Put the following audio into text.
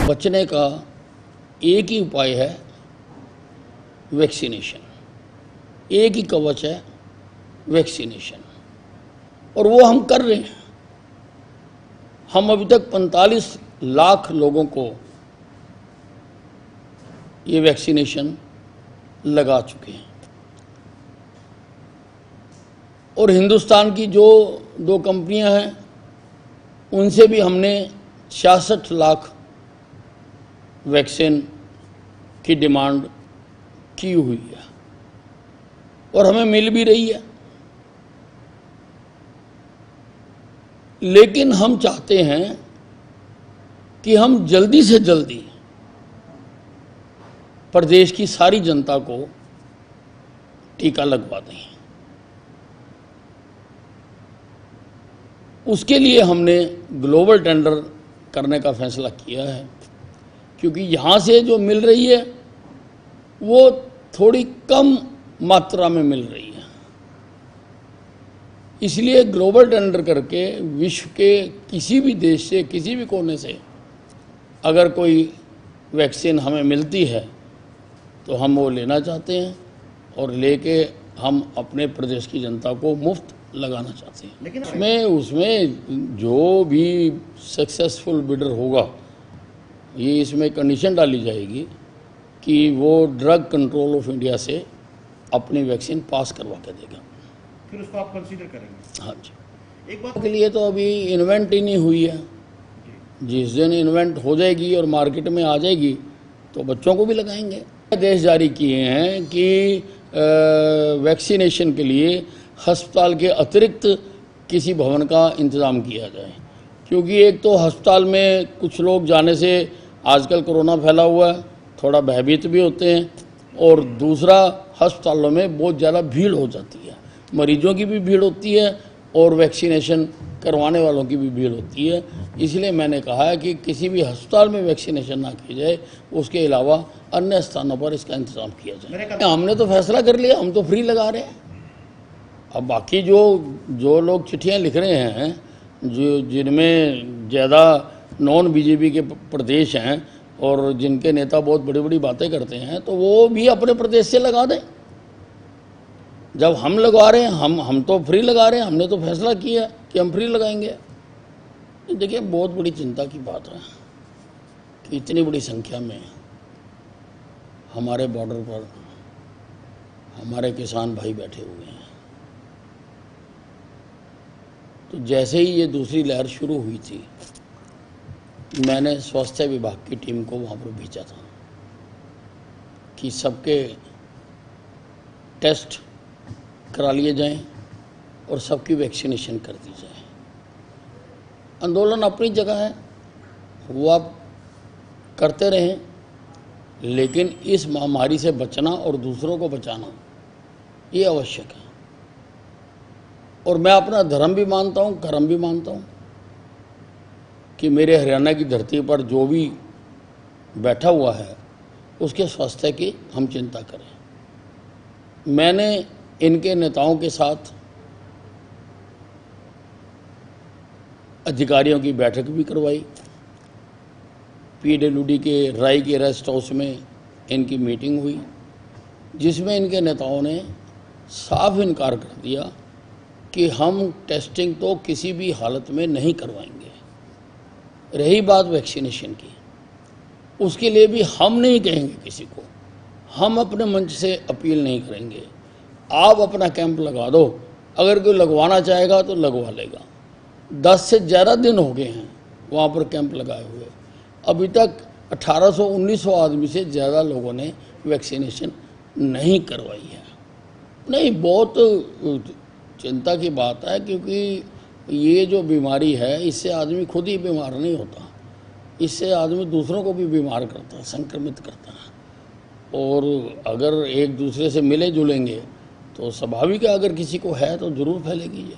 बचने का एक ही उपाय है वैक्सीनेशन। एक ही कवच है वैक्सीनेशन, और वो हम कर रहे हैं। हम अभी तक 45 लाख लोगों को ये वैक्सीनेशन लगा चुके हैं। और हिंदुस्तान की जो 2 कंपनियां हैं उनसे भी हमने 66 लाख वैक्सीन की डिमांड की हुई है और हमें मिल भी रही है। लेकिन हम चाहते हैं कि हम जल्दी से जल्दी प्रदेश की सारी जनता को टीका लगवा दें। उसके लिए हमने ग्लोबल टेंडर करने का फैसला किया है, क्योंकि यहाँ से जो मिल रही है वो थोड़ी कम मात्रा में मिल रही है। इसलिए ग्लोबल टेंडर करके विश्व के किसी भी देश से, किसी भी कोने से अगर कोई वैक्सीन हमें मिलती है तो हम वो लेना चाहते हैं और लेके हम अपने प्रदेश की जनता को मुफ्त लगाना चाहते हैं। लेकिन उसमें जो भी सक्सेसफुल बिडर होगा, ये इसमें कंडीशन डाली जाएगी कि वो ड्रग कंट्रोल ऑफ इंडिया से अपनी वैक्सीन पास करवा के देगा, फिर उसको आप कंसीडर करेंगे। हाँ जी। एक बात के लिए तो अभी इन्वेंट ही नहीं हुई है। जिस दिन इन्वेंट हो जाएगी और मार्केट में आ जाएगी तो बच्चों को भी लगाएंगे। आदेश जारी किए हैं कि वैक्सीनेशन के लिए अस्पताल के अतिरिक्त किसी भवन का इंतज़ाम किया जाए, क्योंकि एक तो अस्पताल में कुछ लोग जाने से आजकल कोरोना फैला हुआ है, थोड़ा भयभीत भी होते हैं, और दूसरा अस्पतालों में बहुत ज़्यादा भीड़ हो जाती है। मरीजों की भी भीड़ होती है और वैक्सीनेशन करवाने वालों की भी भीड़ होती है। इसलिए मैंने कहा है कि किसी भी अस्पताल में वैक्सीनेशन ना की जाए, उसके अलावा अन्य स्थानों पर इसका इंतज़ाम किया जाए। हमने तो फैसला कर लिया, हम तो फ्री लगा रहे हैं। अब बाकी जो लोग चिट्ठियाँ लिख रहे हैं, जिनमें ज़्यादा नॉन बीजेपी के प्रदेश हैं और जिनके नेता बहुत बड़ी बड़ी बातें करते हैं, तो वो भी अपने प्रदेश से लगा दें। जब हम लगवा रहे हैं, हम तो फ्री लगा रहे हैं, हमने तो फैसला किया कि हम फ्री लगाएंगे। देखिए, बहुत बड़ी चिंता की बात है कि इतनी बड़ी संख्या में हमारे बॉर्डर पर हमारे किसान भाई बैठे हुए हैं। तो जैसे ही ये दूसरी लहर शुरू हुई थी, मैंने स्वास्थ्य विभाग की टीम को वहाँ पर भेजा था कि सबके टेस्ट करा लिए जाएं और सबकी वैक्सीनेशन कर दी जाए। आंदोलन अपनी जगह है, वो आप करते रहें, लेकिन इस महामारी से बचना और दूसरों को बचाना ये आवश्यक है। और मैं अपना धर्म भी मानता हूँ, कर्म भी मानता हूँ कि मेरे हरियाणा की धरती पर जो भी बैठा हुआ है उसके स्वास्थ्य की हम चिंता करें। मैंने इनके नेताओं के साथ अधिकारियों की बैठक भी करवाई। PWD के राय के रेस्ट हाउस में इनकी मीटिंग हुई, जिसमें इनके नेताओं ने साफ इनकार कर दिया कि हम टेस्टिंग तो किसी भी हालत में नहीं करवाएंगे। रही बात वैक्सीनेशन की, उसके लिए भी हम नहीं कहेंगे किसी को, हम अपने मंच से अपील नहीं करेंगे। आप अपना कैंप लगा दो, अगर कोई लगवाना चाहेगा तो लगवा लेगा। 10 से ज़्यादा दिन हो गए हैं वहाँ पर कैंप लगाए हुए, अभी तक 1800-1900 आदमी से ज़्यादा लोगों ने वैक्सीनेशन नहीं करवाई है। नहीं, बहुत चिंता की बात है, क्योंकि ये जो बीमारी है इससे आदमी खुद ही बीमार नहीं होता, इससे आदमी दूसरों को भी बीमार करता है, संक्रमित करता है। और अगर एक दूसरे से मिले जुलेंगे तो स्वाभाविक है, अगर किसी को है तो ज़रूर फैलेगी ये।